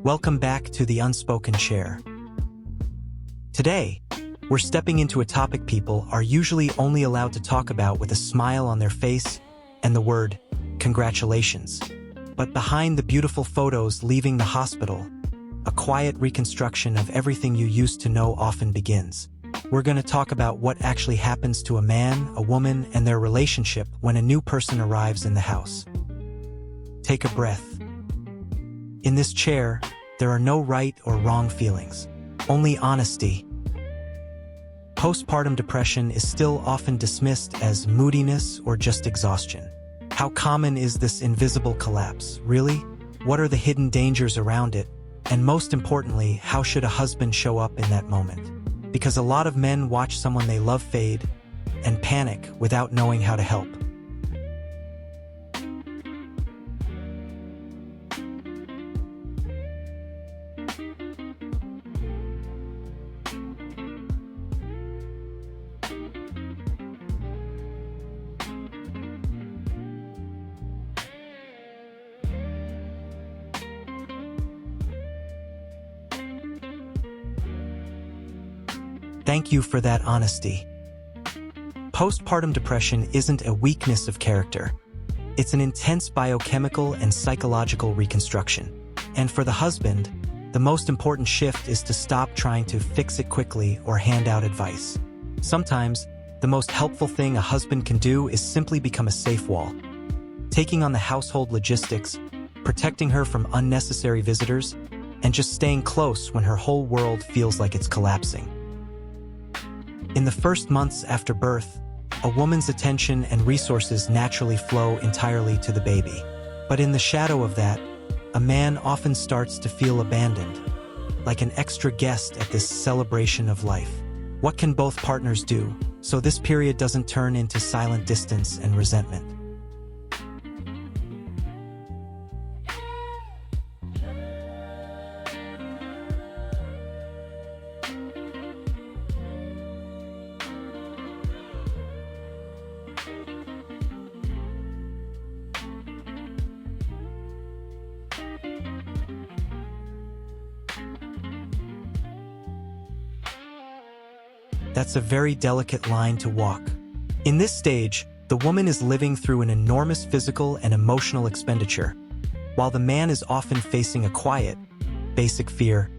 Welcome back to the Unspoken Chair. Today, we're stepping into a topic people are usually only allowed to talk about with a smile on their face and the word, congratulations. But behind the beautiful photos leaving the hospital, a quiet reconstruction of everything you used to know often begins. We're going to talk about what actually happens to a man, a woman, and their relationship when a new person arrives in the house. Take a breath. In this chair, there are no right or wrong feelings, only honesty. Postpartum depression is still often dismissed as moodiness or just exhaustion. How common is this invisible collapse, really? What are the hidden dangers around it? And most importantly, how should a husband show up in that moment? Because a lot of men watch someone they love fade and panic without knowing how to help. Thank you for that honesty. Postpartum depression isn't a weakness of character. It's an intense biochemical and psychological reconstruction. And for the husband, the most important shift is to stop trying to fix it quickly or hand out advice. Sometimes, the most helpful thing a husband can do is simply become a safe wall. Taking on the household logistics, protecting her from unnecessary visitors, and just staying close when her whole world feels like it's collapsing. In the first months after birth, a woman's attention and resources naturally flow entirely to the baby. But in the shadow of that, a man often starts to feel abandoned, like an extra guest at this celebration of life. What can both partners do so this period doesn't turn into silent distance and resentment? That's a very delicate line to walk. In this stage, the woman is living through an enormous physical and emotional expenditure, while the man is often facing a quiet, basic fear.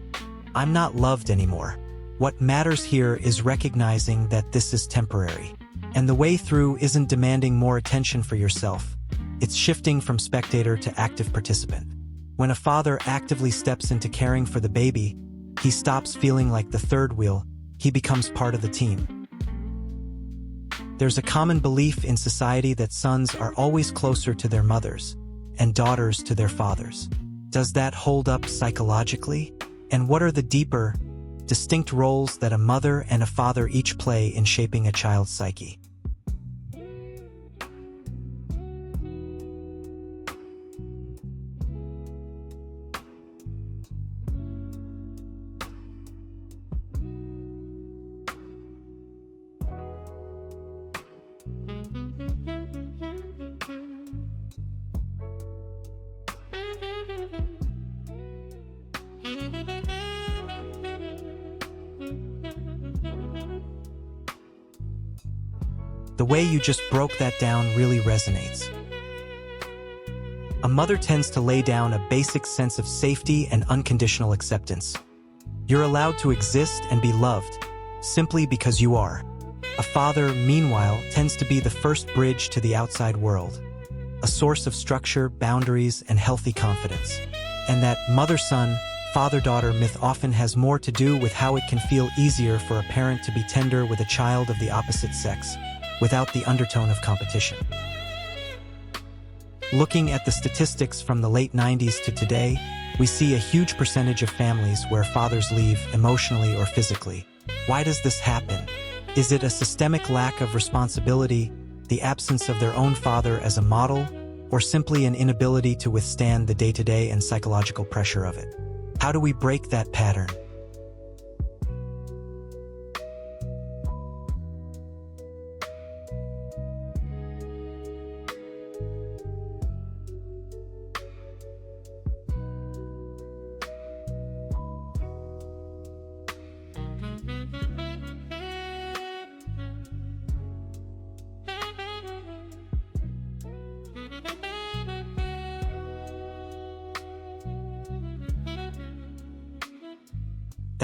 I'm not loved anymore. What matters here is recognizing that this is temporary. And the way through isn't demanding more attention for yourself. It's shifting from spectator to active participant. When a father actively steps into caring for the baby, he stops feeling like the third wheel. He becomes part of the team. There's a common belief in society that sons are always closer to their mothers and daughters to their fathers. Does that hold up psychologically? And what are the deeper, distinct roles that a mother and a father each play in shaping a child's psyche? The way you just broke that down really resonates. A mother tends to lay down a basic sense of safety and unconditional acceptance. You're allowed to exist and be loved, simply because you are. A father, meanwhile, tends to be the first bridge to the outside world, a source of structure, boundaries, and healthy confidence. And that mother-son, father-daughter myth often has more to do with how it can feel easier for a parent to be tender with a child of the opposite sex, without the undertone of competition. Looking at the statistics from the late 90s to today, we see a huge percentage of families where fathers leave emotionally or physically. Why does this happen? Is it a systemic lack of responsibility, the absence of their own father as a model, or simply an inability to withstand the day-to-day and psychological pressure of it? How do we break that pattern?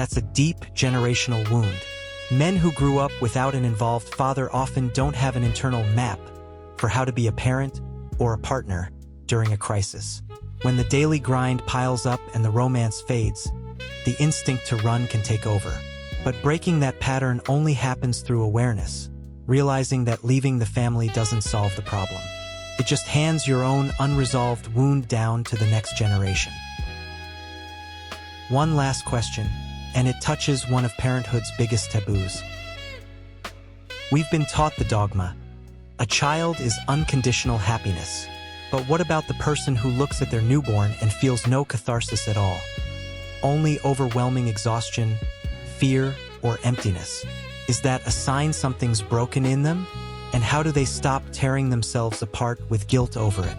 That's a deep generational wound. Men who grew up without an involved father often don't have an internal map for how to be a parent or a partner during a crisis. When the daily grind piles up and the romance fades, the instinct to run can take over. But breaking that pattern only happens through awareness, realizing that leaving the family doesn't solve the problem. It just hands your own unresolved wound down to the next generation. One last question, and it touches one of parenthood's biggest taboos. We've been taught the dogma: a child is unconditional happiness. But what about the person who looks at their newborn and feels no catharsis at all? Only overwhelming exhaustion, fear, or emptiness? Is that a sign something's broken in them? And how do they stop tearing themselves apart with guilt over it?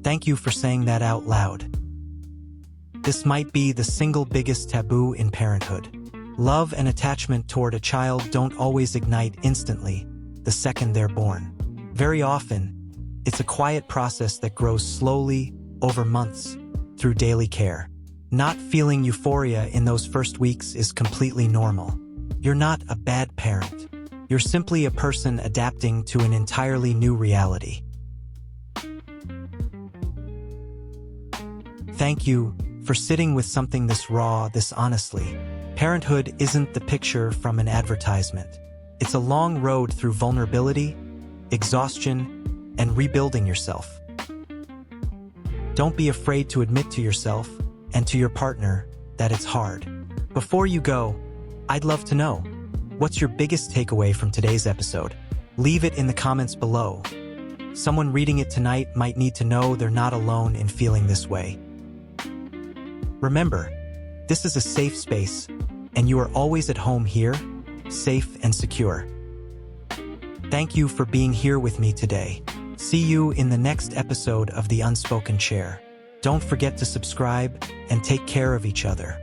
Thank you for saying that out loud. This might be the single biggest taboo in parenthood. Love and attachment toward a child don't always ignite instantly the second they're born. Very often, it's a quiet process that grows slowly over months through daily care. Not feeling euphoria in those first weeks is completely normal. You're not a bad parent. You're simply a person adapting to an entirely new reality. Thank you for sitting with something this raw, this honestly. Parenthood isn't the picture from an advertisement. It's a long road through vulnerability, exhaustion, and rebuilding yourself. Don't be afraid to admit to yourself and to your partner that it's hard. Before you go, I'd love to know, what's your biggest takeaway from today's episode? Leave it in the comments below. Someone reading it tonight might need to know they're not alone in feeling this way. Remember, this is a safe space, and you are always at home here, safe and secure. Thank you for being here with me today. See you in the next episode of the Unspoken Chair. Don't forget to subscribe and take care of each other.